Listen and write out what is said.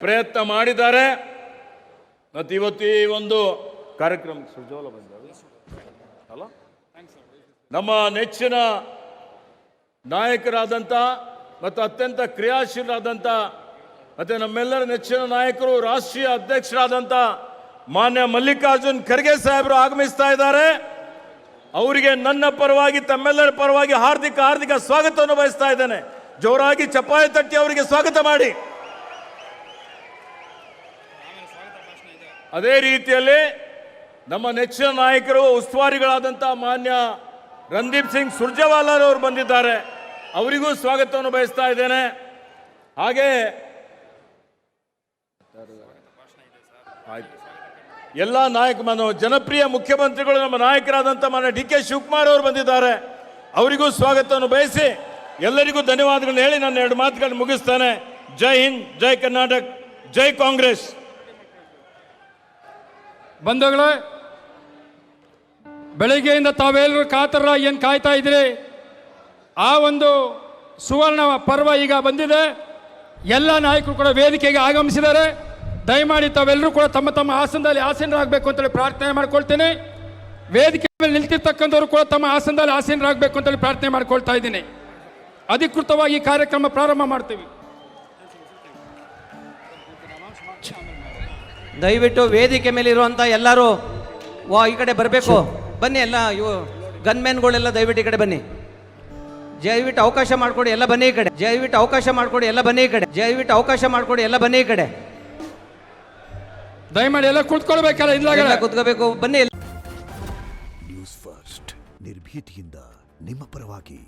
ಪ್ರಯತ್ನ ಮಾಡಿದ್ದಾರೆ. ಮತ್ತು ಇವತ್ತು ಈ ಒಂದು ಕಾರ್ಯಕ್ರಮ ಸುಜೋಲ ಅಲ್ಲ, ನಮ್ಮ ನೆಚ್ಚಿನ ನಾಯಕರಾದಂಥ ಮತ್ತು ಅತ್ಯಂತ ಕ್ರಿಯಾಶೀಲರಾದಂಥ ಮತ್ತು ನಮ್ಮೆಲ್ಲರ ನೆಚ್ಚಿನ ನಾಯಕರು, ರಾಷ್ಟ್ರೀಯ ಅಧ್ಯಕ್ಷರಾದಂಥ ಮಾನ್ಯ ಮಲ್ಲಿಕಾರ್ಜುನ್ ಖರ್ಗೆ ಸಾಹೇಬರು ಆಗಮಿಸ್ತಾ ಇದ್ದಾರೆ. ಅವರಿಗೆ ನನ್ನ ಪರವಾಗಿ, ತಮ್ಮೆಲ್ಲರ ಪರವಾಗಿ ಹಾರ್ದಿಕ ಸ್ವಾಗತವನ್ನು ಬಯಸ್ತಾ ಇದ್ದೇನೆ. ಜೋರಾಗಿ ಚಪ್ಪಾಳೆ ತಟ್ಟಿ ಅವರಿಗೆ ಸ್ವಾಗತ ಮಾಡಿ. ಅದೇ ರೀತಿಯಲ್ಲಿ ನಮ್ಮ ನೆಚ್ಚಿನ ನಾಯಕರು, ಉಸ್ತುವಾರಿಗಳಾದಂಥ ಮಾನ್ಯ ರಣದೀಪ್ ಸಿಂಗ್ ಸುರ್ಜೇವಾಲಾ ಅವರು ಬಂದಿದ್ದಾರೆ. ಅವರಿಗೂ ಸ್ವಾಗತವನ್ನು ಬಯಸ್ತಾ ಇದ್ದೇನೆ. ಹಾಗೆ ಎಲ್ಲ ಜನಪ್ರಿಯ ಮುಖ್ಯಮಂತ್ರಿಗಳು, ನಮ್ಮ ನಾಯಕರಾದಂಥ ಮಾನ್ಯ ಡಿ ಕೆ ಶಿವಕುಮಾರ್ ಅವರು ಬಂದಿದ್ದಾರೆ. ಅವರಿಗೂ ಸ್ವಾಗತವನ್ನು ಬಯಸಿ ಎಲ್ಲರಿಗೂ ಧನ್ಯವಾದಗಳನ್ನು ಹೇಳಿ ನನ್ನ ಎರಡು ಮಾತುಗಳನ್ನು ಮುಗಿಸ್ತಾನೆ. ಜೈ ಹಿಂದ್, ಜೈ ಕರ್ನಾಟಕ, ಜೈ ಕಾಂಗ್ರೆಸ್. ಬಂಧುಗಳೇ, ಬೆಳಗ್ಗೆಯಿಂದ ತಾವೆಲ್ಲರೂ ಕಾತರರಾಗಿ ಏನು ಕಾಯ್ತಾ ಇದ್ರಿ, ಆ ಒಂದು ಸುವರ್ಣ ಪರ್ವ ಈಗ ಬಂದಿದೆ. ಎಲ್ಲ ನಾಯಕರು ಕೂಡ ವೇದಿಕೆಗೆ ಆಗಮಿಸಿದ್ದಾರೆ. ದಯಮಾಡಿ ತಾವೆಲ್ಲರೂ ಕೂಡ ತಮ್ಮ ತಮ್ಮ ಆಸನದಲ್ಲಿ ಆಸೀನರಾಗಬೇಕು ಅಂತೇಳಿ ಪ್ರಾರ್ಥನೆ ಮಾಡ್ಕೊಳ್ತೇನೆ. ವೇದಿಕೆ ಮೇಲೆ ನಿಲ್ತಿರ್ತಕ್ಕಂಥವ್ರು ಕೂಡ ತಮ್ಮ ಆಸನದಲ್ಲಿ ಆಸೀನರಾಗಬೇಕು ಅಂತೇಳಿ ಪ್ರಾರ್ಥನೆ ಮಾಡ್ಕೊಳ್ತಾ ಇದ್ದೀನಿ. ಅಧಿಕೃತವಾಗಿ ಈ ಕಾರ್ಯಕ್ರಮ ಪ್ರಾರಂಭ ಮಾಡ್ತೀವಿ. ದಯವಿಟ್ಟು ವೇದಿಕೆ ಮೇಲೆ ಇರುವಂಥ ಎಲ್ಲರೂ ಈ ಕಡೆ ಬರಬೇಕು. ಬನ್ನಿ, ಎಲ್ಲ ಇವು ಗನ್ಮ್ಯಾನ್ಗಳೆಲ್ಲ ದಯವಿಟ್ಟು ಈ ಕಡೆ ಬನ್ನಿ. ದಯವಿಟ್ಟು ಅವಕಾಶ ಮಾಡಿಕೊಡಿ, ಎಲ್ಲ ಬನ್ನಿ ಈ ಕಡೆ. ದಯವಿಟ್ಟು ಅವಕಾಶ ಮಾಡಿಕೊಡಿ, ಎಲ್ಲ ಬನ್ನಿ ಈ ಕಡೆ. ದಯವಿಟ್ಟು ಅವಕಾಶ ಮಾಡಿಕೊಡಿ, ಎಲ್ಲ ಬನ್ನಿ ಈ ಕಡೆ. ದಯಮಾಡಿ ಎಲ್ಲ ಕೂತ್ಕೊಳ್ಬೇಕಲ್ಲ, ಇಲ್ಲ ಕೂತ್ಕೋಬೇಕು, ಬನ್ನಿ. ನ್ಯೂಸ್ ಫಸ್ಟ್, ನಿರ್ಭೀತಿಯಿಂದ ನಿಮ್ಮ ಪರವಾಗಿ.